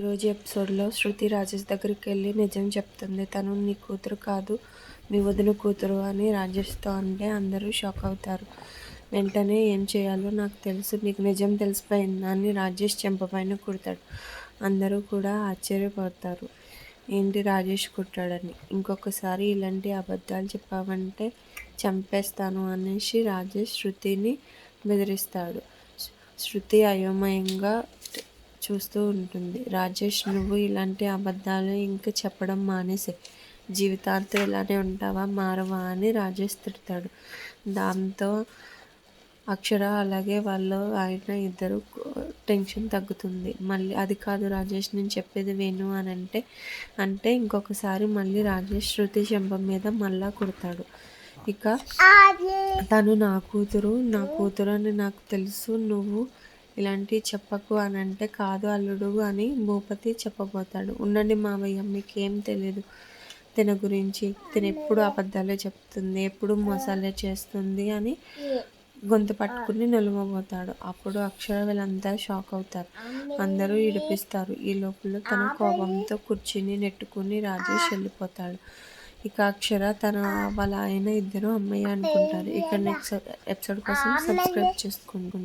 ఈరోజు ఎపిసోడ్లో శృతి రాజేష్ దగ్గరికి వెళ్ళి నిజం చెప్తుంది. తను నీ కూతురు కాదు, మీ వదిన కూతురు అని రాజేష్తో అంటే అందరూ షాక్ అవుతారు. వెంటనే ఏం చేయాలో నాకు తెలుసు, నీకు నిజం తెలిసిపోయిందా అని రాజేష్ చెంపపైన కుడతాడు. అందరూ కూడా ఆశ్చర్యపోతారు, ఏంటి రాజేష్ కుట్టాడని. ఇంకొకసారి ఇలాంటి అబద్ధాలు చెప్పావంటే చంపేస్తాను అనేసి రాజేష్ శృతిని బెదిరిస్తాడు. శృతి అయోమయంగా చూస్తూ ఉంటుంది. రాజేష్, నువ్వు ఇలాంటి అబద్ధాలు ఇంక చెప్పడం మానేసే, జీవితాంతం ఇలానే ఉంటావా, మారవా అని రాజేష్ తిడతాడు. దాంతో అక్షర అలాగే వాళ్ళు ఆయన ఇద్దరు టెన్షన్ తగ్గుతుంది. మళ్ళీ అది కాదు రాజేష్, నేను చెప్పేది విను అని అంటే ఇంకొకసారి మళ్ళీ రాజేష్ శృతి చెంప మీద మళ్ళా కుడతాడు. ఇక తను నా కూతురు అని నాకు తెలుసు, నువ్వు ఇలాంటివి చెప్పకు అని అంటే కాదు అల్లుడు అని భూపతి చెప్పబోతాడు. ఉండండి మావయ్య, మీకేం తెలీదు తిన గురించి, తిన ఎప్పుడు అబద్ధాలే చెప్తుంది, ఎప్పుడు మోసాలే చేస్తుంది అని గొంతు పట్టుకుని నిలవబోతాడు. అప్పుడు అక్షర వీళ్ళంతా షాక్ అవుతారు. అందరూ ఇడిపిస్తారు. ఈ లోపల తన కోపంతో కుర్చీని నెట్టుకుని రాజేష్ వెళ్ళిపోతాడు. ఇక అక్షర వాళ్ళ ఆయన ఇద్దరు అమ్మయ్య అనుకుంటారు. ఇక నెక్స్ట్ ఎపిసోడ్ కోసం సబ్స్క్రైబ్ చేసుకుంటుంది.